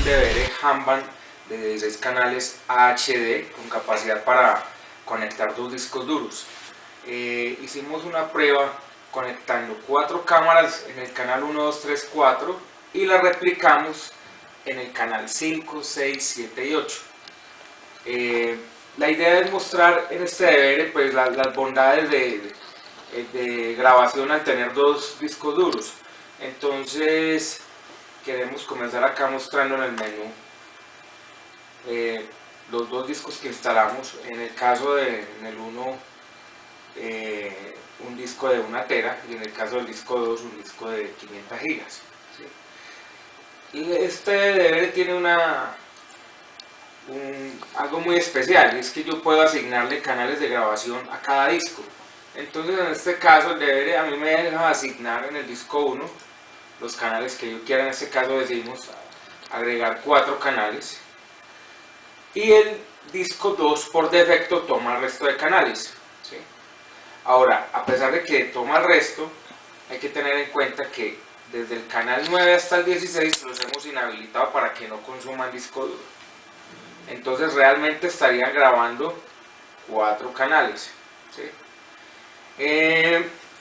DVR Handband de 16 canales HD con capacidad para conectar 2 discos duros. Hicimos una prueba conectando 4 cámaras en el canal 1, 2, 3, 4 y la replicamos en el canal 5, 6, 7 y 8. La idea es mostrar en este DVR pues, las bondades de grabación al tener 2 discos duros. Entonces queremos comenzar acá mostrando en el menú los 2 discos que instalamos. En el caso en el 1 un disco de 1 tera y en el caso del disco 2 un disco de 500 gigas, ¿sí? Y este DVR tiene algo muy especial, y es que yo puedo asignarle canales de grabación a cada disco. Entonces en este caso el DVR a mí me deja asignar en el disco 1 los canales que yo quiera. En este caso decimos agregar 4 canales y el disco 2 por defecto toma el resto de canales, ¿sí? Ahora, a pesar de que toma el resto, hay que tener en cuenta que desde el canal 9 hasta el 16 los hemos inhabilitado para que no consuman disco duro. Entonces realmente estarían grabando 4 canales, ¿sí?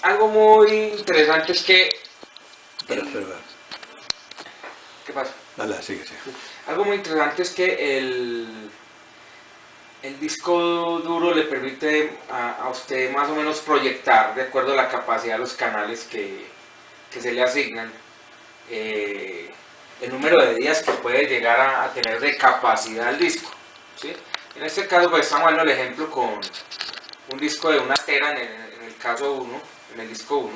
Algo muy interesante es que... Espera. ¿Qué pasa? Dale, sigue. Algo muy interesante es que el disco duro le permite a usted más o menos proyectar, de acuerdo a la capacidad de los canales que se le asignan, el número de días que puede llegar a tener de capacidad el disco, ¿sí? En este caso pues estamos dando el ejemplo con un disco de 1 tera en el caso 1, en el disco 1,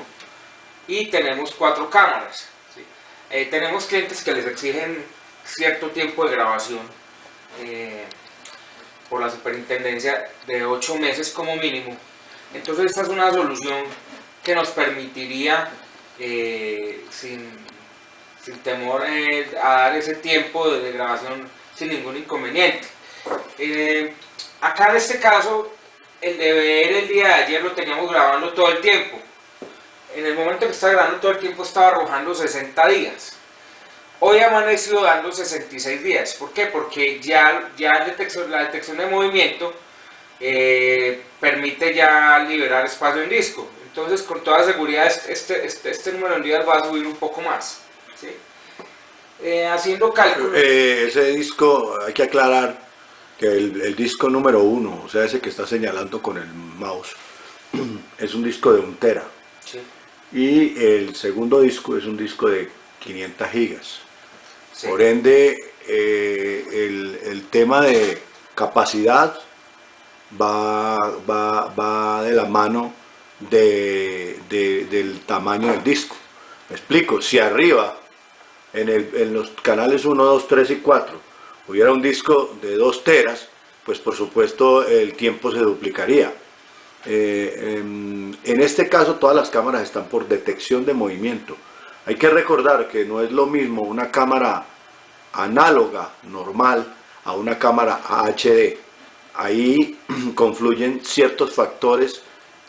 y tenemos 4 cámaras, ¿sí? Tenemos clientes que les exigen cierto tiempo de grabación por la superintendencia de 8 meses como mínimo. Entonces esta es una solución que nos permitiría sin temor a dar ese tiempo de grabación sin ningún inconveniente. Acá en este caso el DVR el día de ayer lo teníamos grabando todo el tiempo. En el momento que estaba grabando todo el tiempo estaba arrojando 60 días. Hoy amaneció dando 66 días. ¿Por qué? Porque ya la detección de movimiento permite ya liberar espacio en disco. Entonces con toda seguridad este número de días va a subir un poco más, ¿sí? Haciendo cálculos... ese disco, hay que aclarar que el disco número 1, o sea, ese que está señalando con el mouse, es un disco de 1 tera. Sí. Y el segundo disco es un disco de 500 gigas. Sí. Por ende, el tema de capacidad va de la mano del tamaño del disco. Me explico, si arriba en los canales 1, 2, 3 y 4 hubiera un disco de 2 teras, pues por supuesto el tiempo se duplicaría. En este caso todas las cámaras están por detección de movimiento. Hay que recordar que no es lo mismo una cámara análoga normal a una cámara HD. Ahí confluyen ciertos factores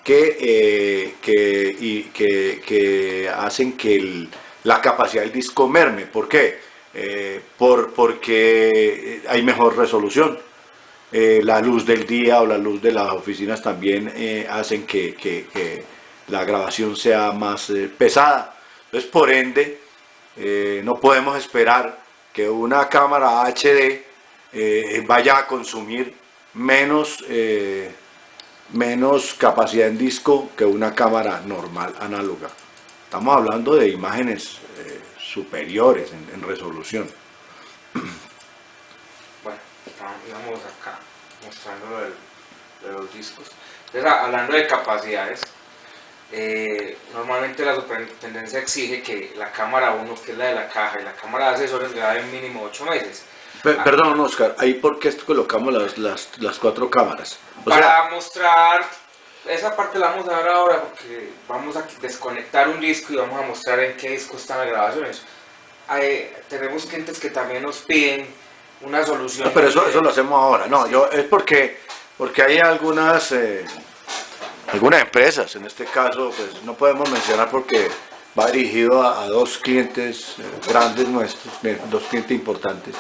que hacen que la capacidad del disco merme. ¿Por qué? Porque hay mejor resolución. La luz del día o la luz de las oficinas también hacen que la grabación sea más pesada. Entonces, por ende, no podemos esperar que una cámara HD vaya a consumir menos capacidad en disco que una cámara normal análoga. Estamos hablando de imágenes superiores en resolución. Bueno, íbamos acá mostrando de los discos. Entonces, hablando de capacidades, normalmente la superintendencia exige que la cámara 1, que es la de la caja, y la cámara de asesores graben mínimo 8 meses. Perdón, Oscar, ¿ahí por qué colocamos las 4 cámaras? Para mostrar, esa parte la vamos a ver ahora porque vamos a desconectar un disco y vamos a mostrar en qué disco están las grabaciones. Tenemos clientes que también nos piden una solución. No, pero eso lo hacemos ahora, no, sí. Es porque hay algunas empresas, en este caso pues no podemos mencionar porque va dirigido a dos clientes grandes nuestros, dos clientes importantes,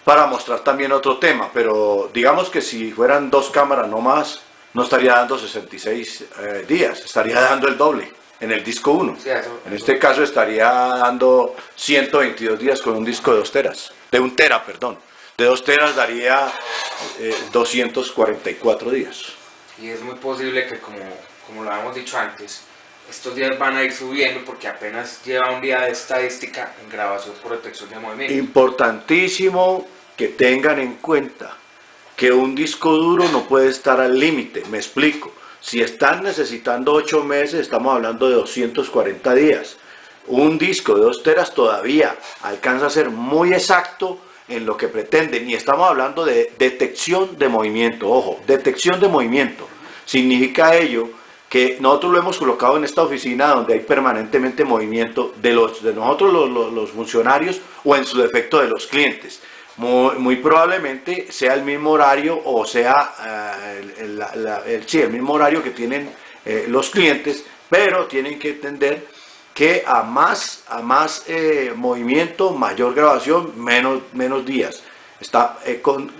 para mostrar también otro tema, pero digamos que si fueran dos cámaras no más, no estaría dando 66 días, estaría dando el doble en el disco 1. Sí, En este caso estaría dando 122 días con un disco de 2 teras, de 1 tera, perdón. De 2 teras daría 244 días. Y es muy posible que, como lo habíamos dicho antes, estos días van a ir subiendo porque apenas lleva un día de estadística en grabación por detección de movimiento. Importantísimo que tengan en cuenta que un disco duro no puede estar al límite. Me explico. Si están necesitando 8 meses, estamos hablando de 240 días. Un disco de 2 teras todavía alcanza a ser muy exacto en lo que pretenden. Y estamos hablando de detección de movimiento. Ojo, detección de movimiento. Significa ello que nosotros lo hemos colocado en esta oficina donde hay permanentemente movimiento de nosotros los funcionarios o en su defecto de los clientes. Muy probablemente sea el mismo horario o sea el mismo horario que tienen los clientes, pero tienen que entender que a más movimiento, mayor grabación, menos días. Está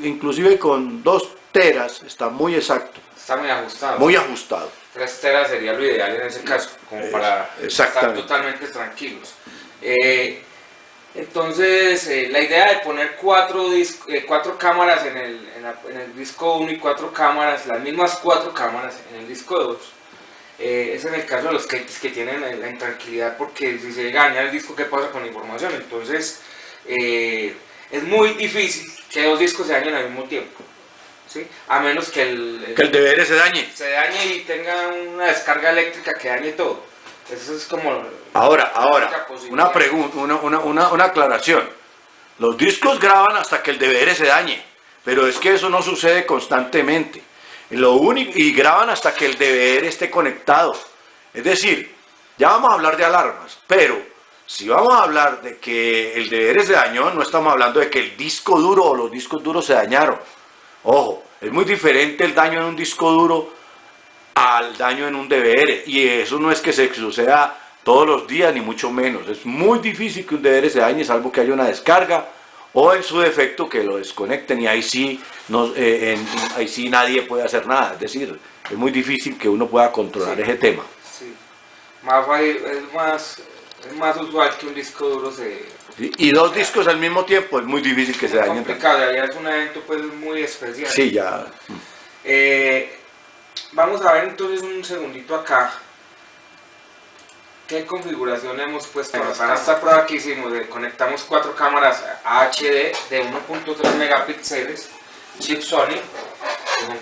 inclusive con 2 teras está muy exacto. Está muy ajustado. Muy ajustado. 3 teras sería lo ideal en ese caso, como para estar totalmente tranquilos. Entonces, la idea de poner 4 cámaras en el disco 1 y 4 cámaras, las mismas 4 cámaras en el disco 2, es en el caso de los clientes que tienen la intranquilidad porque si se llega a dañar el disco, ¿qué pasa con la información? Entonces, es muy difícil que 2 discos se dañen al mismo tiempo, ¿sí? A menos que el DVR se dañe. Se dañe y tenga una descarga eléctrica que dañe todo. Eso es como... Ahora, una pregunta, una aclaración. Los discos graban hasta que el DVR se dañe, pero es que eso no sucede constantemente. Y graban hasta que el DVR esté conectado. Es decir, ya vamos a hablar de alarmas, pero si vamos a hablar de que el DVR se dañó, no estamos hablando de que el disco duro o los discos duros se dañaron. Ojo, es muy diferente el daño en un disco duro al daño en un DVR, y eso no es que se suceda todos los días ni mucho menos. Es muy difícil que un DVR se dañe salvo que haya una descarga o en su defecto que lo desconecten, y ahí sí nadie puede hacer nada. Es decir, es muy difícil que uno pueda controlar ese tema. Sí. Es más usual que un disco duro se... Sí, y 2 discos al mismo tiempo es muy difícil que se dañen. Es complicado, ya es un evento pues muy especial. Sí, ya. Vamos a ver entonces un segundito acá qué configuración hemos puesto para esta prueba que hicimos. Conectamos 4 cámaras HD de 1.3 megapíxeles, chip Sony, que son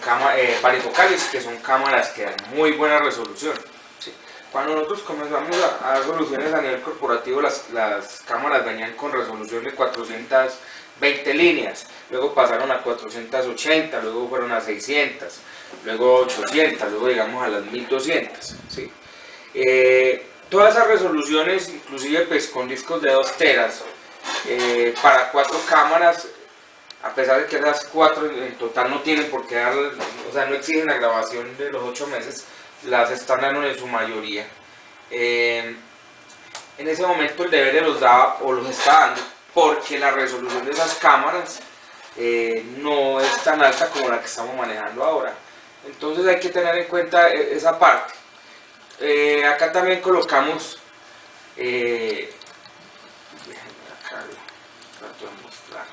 varifocales, que son cámaras que dan muy buena resolución. ¿Sí? Cuando nosotros comenzamos a dar soluciones a nivel corporativo, las cámaras venían con resolución de 420 líneas, luego pasaron a 480, luego fueron a 600, luego 800, luego llegamos a las 1200, ¿sí? Todas esas resoluciones, inclusive pues con discos de 2 teras, para 4 cámaras, a pesar de que esas 4 en total no tienen por qué dar, o sea, no exigen la grabación de los 8 meses, las están dando en su mayoría. En ese momento el DVR los daba o los está dando porque la resolución de esas cámaras no es tan alta como la que estamos manejando ahora. Entonces hay que tener en cuenta esa parte. Acá también colocamos, acá trato de mostrar.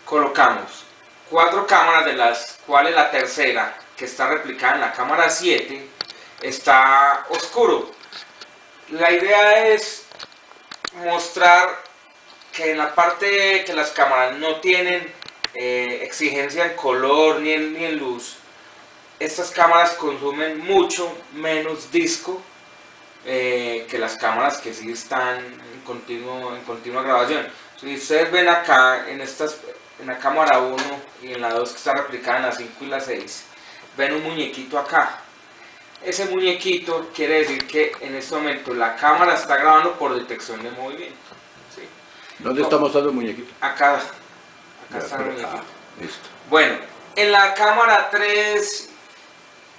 Colocamos 4 cámaras, de las cuales la tercera, que está replicada en la cámara 7, está oscuro. La idea es mostrar que en la parte que las cámaras no tienen exigencia en color ni en luz, estas cámaras consumen mucho menos disco que las cámaras que sí están en continua grabación. Si ustedes ven acá en la cámara 1 y en la 2 que está replicada en la 5 y la 6, ven un muñequito acá. Ese muñequito quiere decir que en este momento la cámara está grabando por detección de movimiento, ¿sí? ¿Dónde está mostrando el muñequito? Acá está el muñequito. Listo. Bueno, en la cámara 3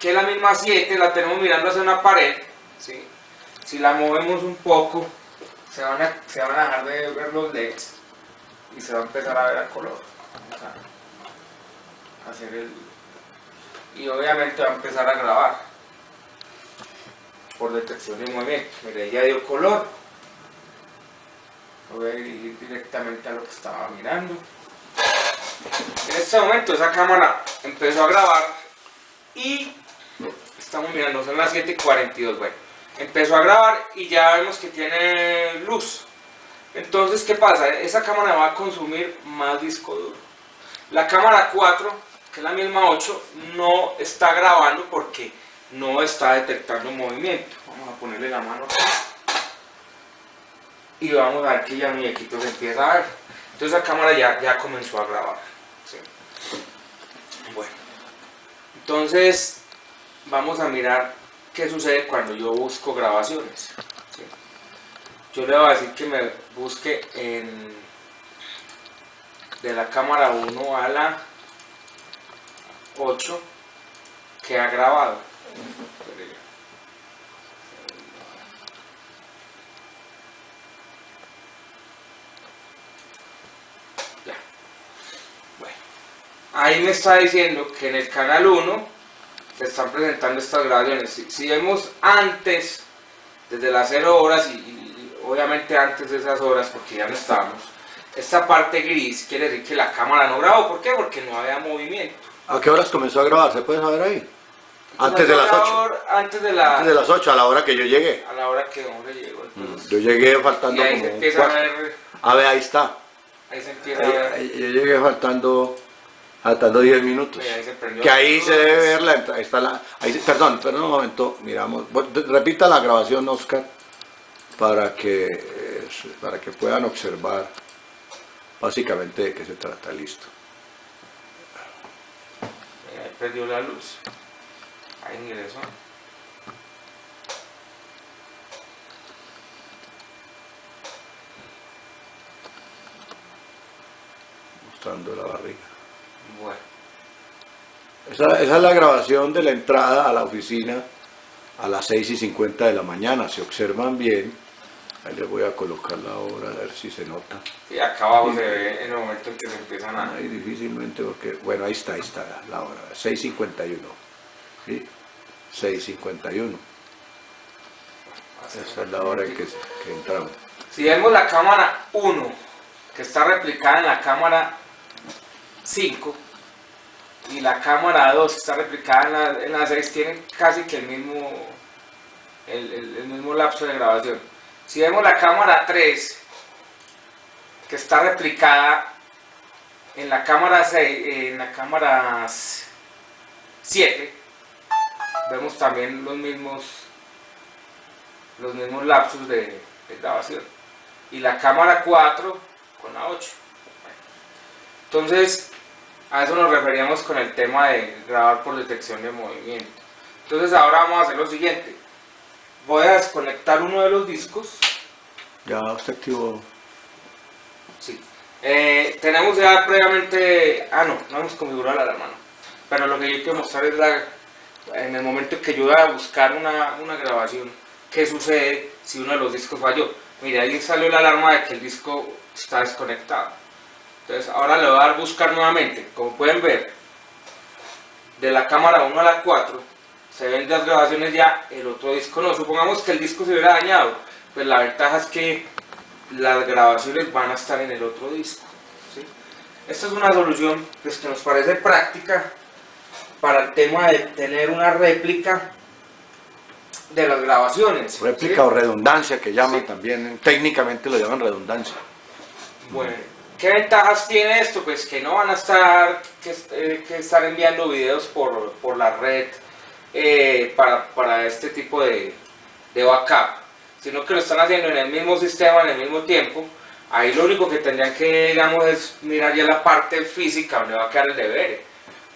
que es la misma 7, la tenemos mirando hacia una pared, ¿sí? Si la movemos un poco, se van a dejar de ver los LEDs y se va a empezar a ver a color. Vamos a hacer y obviamente va a empezar a grabar por detección de movimiento. Mire, ya dio color. Voy a dirigir directamente a lo que estaba mirando. En este momento esa cámara empezó a grabar y estamos mirando, son las 7:42. Bueno, empezó a grabar y ya vemos que tiene luz. Entonces, ¿qué pasa? Esa cámara va a consumir más disco duro. La cámara 4, que es la misma 8, no está grabando porque no está detectando movimiento. Vamos a ponerle la mano aquí y vamos a ver que ya el muñequito se empieza a ver. Entonces la cámara ya comenzó a grabar, ¿sí? Bueno, entonces vamos a mirar qué sucede cuando yo busco grabaciones, ¿sí? Yo le voy a decir que me busque de la cámara 1 a la 8 que ha grabado. Ya. Bueno, ahí me está diciendo que en el canal 1 se están presentando estas grabaciones. Si vemos antes, desde las 0 horas y obviamente antes de esas horas, porque ya no estamos, esta parte gris quiere decir que la cámara no grabó. ¿Por qué? Porque no había movimiento. ¿A qué horas comenzó a grabar? ¿Se puede saber ahí? Antes de las 8. Antes de las 8, a la hora que yo llegué. A la hora que hombre llegó. Entonces, yo llegué faltando y ahí como se empieza un a ver. A ver, ahí está. Ahí se empieza a ver. Yo llegué faltando 10 minutos. Ahí se prendió. Que ahí se debe ver perdón un momento, miramos. Repita la grabación, Oscar, para que puedan observar básicamente de qué se trata. Listo. Ahí perdió la luz. Ahí ingresó. Mostrando la barriga. Bueno. Esa es la grabación de la entrada a la oficina a las 6:50 de la mañana. Si observan bien, ahí les voy a colocar la hora a ver si se nota. Y acá abajo se ve en el momento en que se empiezan a... Ahí difícilmente porque, bueno, ahí está la hora, 6:51. ¿Sí? 6:51. Esa es la hora en que entramos. Si vemos la cámara 1, que está replicada en la cámara 5, y la cámara 2, que está replicada en la 6, tienen casi que el mismo lapso de grabación. Si vemos la cámara 3, que está replicada en la cámara 6, en la cámara 7, vemos también los mismos lapsos de grabación. Y la cámara 4 con la 8. Entonces, a eso nos referíamos con el tema de grabar por detección de movimiento. Entonces ahora vamos a hacer lo siguiente. Voy a desconectar uno de los discos. ¿Ya usted activó? Sí. Tenemos ya previamente... no hemos configurado la alarma, no. Pero lo que yo quiero mostrar es en el momento que yo voy a buscar una grabación, qué sucede si uno de los discos falló. Mire, ahí salió la alarma de que el disco está desconectado. Entonces ahora le voy a dar buscar nuevamente. Como pueden ver, de la cámara 1 a la 4 se ven las grabaciones ya, el otro disco no. Supongamos que el disco se hubiera dañado, pues la ventaja es que las grabaciones van a estar en el otro disco, ¿sí? Esta es una solución pues, que nos parece práctica para el tema de tener una réplica de las grabaciones. Réplica, ¿sí? O redundancia, que llaman, Sí. También, técnicamente lo llaman redundancia. Bueno, ¿qué ventajas tiene esto? Pues que no van a estar estar enviando videos por la red para este tipo de backup, sino que lo están haciendo en el mismo sistema, en el mismo tiempo. Ahí lo único que tendrían que, digamos, es mirar ya la parte física donde va a quedar el deber,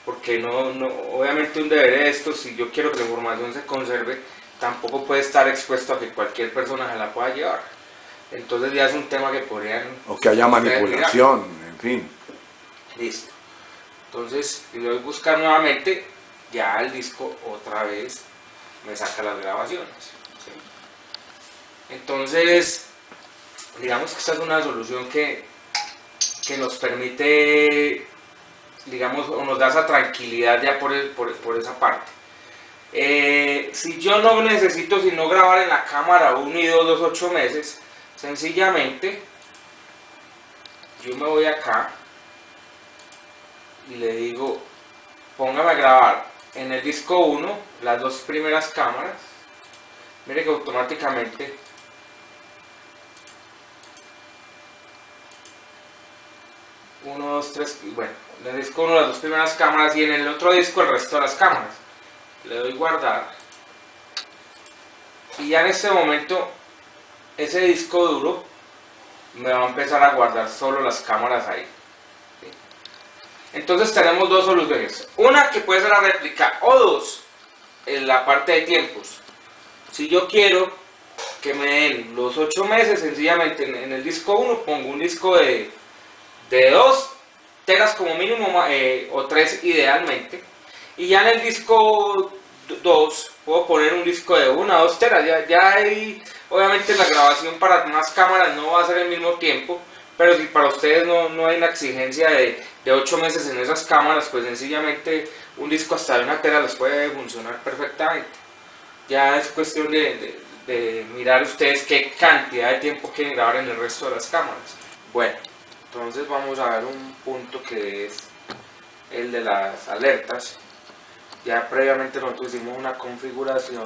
porque obviamente un deber de estos, si yo quiero que la información se conserve, tampoco puede estar expuesto a que cualquier persona se la pueda llevar. Entonces ya es un tema que podrían... O que haya manipulación, en fin. Listo. Entonces, si lo voy a buscar nuevamente, ya el disco otra vez me saca las grabaciones, ¿sí? Entonces, digamos que esta es una solución que nos permite, digamos, o nos da esa tranquilidad ya por esa parte. Si yo no necesito sino grabar en la cámara 1 y 2 los 8 meses, sencillamente yo me voy acá y le digo, póngame a grabar en el disco 1 las 2 primeras cámaras. Mire que automáticamente uno, 2, 3, bueno, en el disco 1 las 2 primeras cámaras y en el otro disco el resto de las cámaras. Le doy guardar y ya en este momento ese disco duro me va a empezar a guardar solo las cámaras ahí. ¿Sí? Entonces tenemos dos soluciones, una que puede ser la réplica o dos en la parte de tiempos. Si yo quiero que me den los 8 meses, sencillamente en el disco 1 pongo un disco de 2 teras como mínimo o 3 idealmente, y ya en el disco 2 puedo poner un disco de 1 a 2 teras. Ya hay, obviamente la grabación para más cámaras no va a ser el mismo tiempo, pero si para ustedes no hay una exigencia de 8 meses en esas cámaras, pues sencillamente un disco hasta de 1 tera les puede funcionar perfectamente. Ya es cuestión de mirar ustedes qué cantidad de tiempo quieren grabar en el resto de las cámaras. Bueno, entonces vamos a ver un punto que es el de las alertas. Ya previamente nosotros hicimos una configuración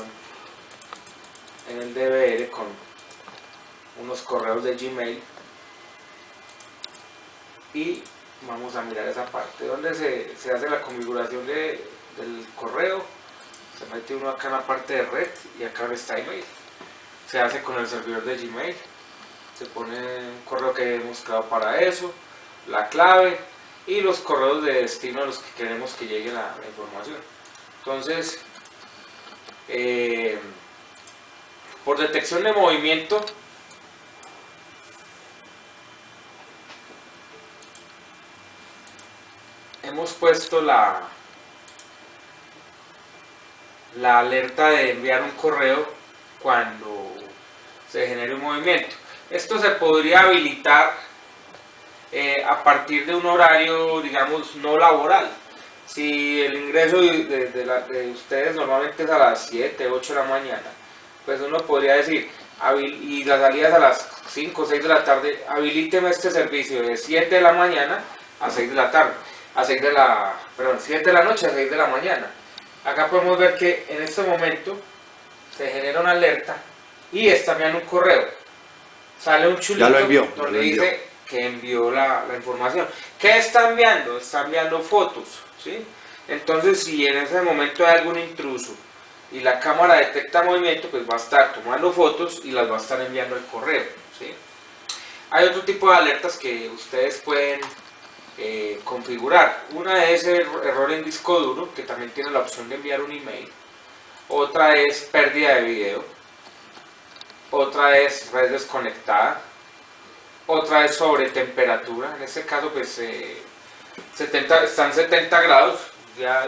en el DVR con unos correos de Gmail y vamos a mirar esa parte donde se hace la configuración del correo. Se mete uno acá en la parte de red y acá está email. Se hace con el servidor de Gmail. Se pone un correo que hemos creado para eso, la clave y los correos de destino a los que queremos que llegue la información. Entonces, por detección de movimiento, hemos puesto la alerta de enviar un correo cuando se genere un movimiento. Esto se podría habilitar a partir de un horario, digamos, no laboral. Si el ingreso de ustedes normalmente es a las 7, 8 de la mañana, pues uno podría decir, y las salidas a las 5 o 6 de la tarde, habilíteme este servicio de 7 de la mañana a 6 de la tarde, 7 de la noche a 6 de la mañana. Acá podemos ver que en este momento se genera una alerta y está enviando un correo. Sale un chulito donde dice que envió la información. ¿Qué está enviando? Está enviando fotos, ¿sí? Entonces, si en ese momento hay algún intruso y la cámara detecta movimiento, pues va a estar tomando fotos y las va a estar enviando al correo, ¿sí? Hay otro tipo de alertas que ustedes pueden configurar. Una es el error en disco duro, que también tiene la opción de enviar un email. Otra es pérdida de video. Otra es red desconectada. Otra es sobre temperatura. En este caso pues están 70 grados. Ya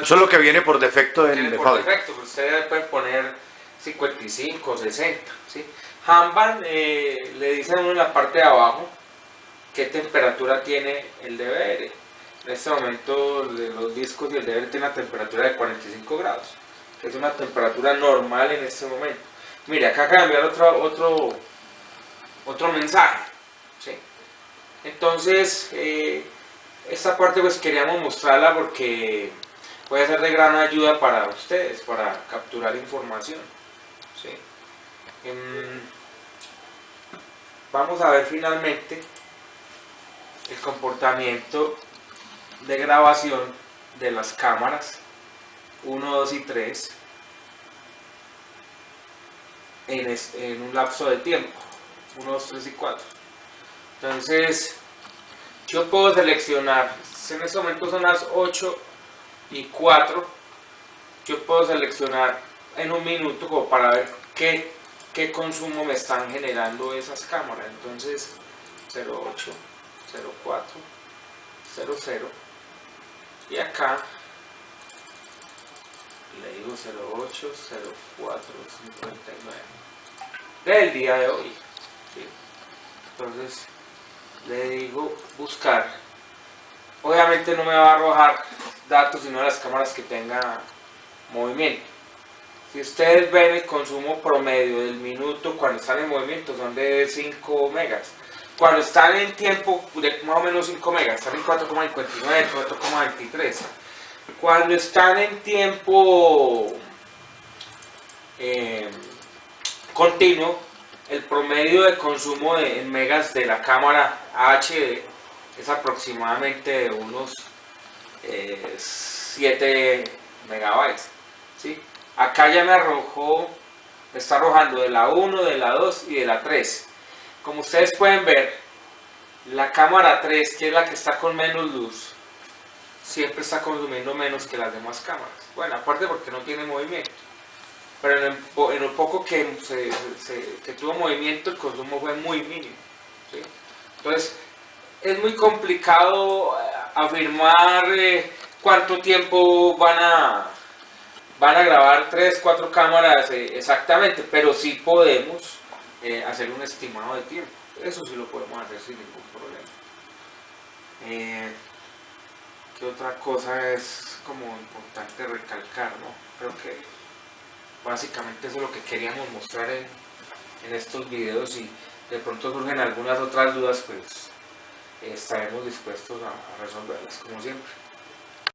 eso es lo que viene por defecto en por defecto. Ustedes pueden poner 55 o 60, ¿sí? Kanban le dice a uno en la parte de abajo qué temperatura tiene el DVR. En este momento los discos y el DVR tienen una temperatura de 45 grados, que es una temperatura normal en este momento. Mire, acá acaba de enviar otro mensaje, ¿sí? Entonces esta parte pues queríamos mostrarla porque puede ser de gran ayuda para ustedes, para capturar información, ¿sí? Vamos a ver finalmente el comportamiento de grabación de las cámaras 1, 2 y 3 en un lapso de tiempo 1, 2, 3 y 4. Entonces yo puedo seleccionar, en este momento son las 8 y 4, yo puedo seleccionar en un minuto como para ver qué consumo me están generando esas cámaras. Entonces 08, 04, 00 y acá le digo 080459 del día de hoy, ¿sí? Entonces le digo buscar. Obviamente no me va a arrojar datos sino las cámaras que tengan movimiento. Si ustedes ven el consumo promedio del minuto cuando están en movimiento son de 5 megas. Cuando están en tiempo de más o menos 5 megas, están en 4,59, 4,23. Cuando están en tiempo continuo, el promedio de consumo en megas de la cámara HD es aproximadamente de unos 7 megabytes, ¿sí? Acá ya me arrojó, me está arrojando de la 1, de la 2 y de la 3. Como ustedes pueden ver, la cámara 3, que es la que está con menos luz, siempre está consumiendo menos que las demás cámaras. Bueno, aparte porque no tiene movimiento. Pero en lo poco que tuvo movimiento, el consumo fue muy mínimo, ¿sí? Entonces, es muy complicado afirmar cuánto tiempo van a grabar 3, 4 cámaras exactamente, pero sí podemos hacer un estimado de tiempo. Eso sí lo podemos hacer sin ningún problema. ¿Qué otra cosa es como importante recalcar, no? Creo que básicamente eso es lo que queríamos mostrar en estos videos, y de pronto surgen algunas otras dudas, pues estaremos dispuestos a resolverlas como siempre.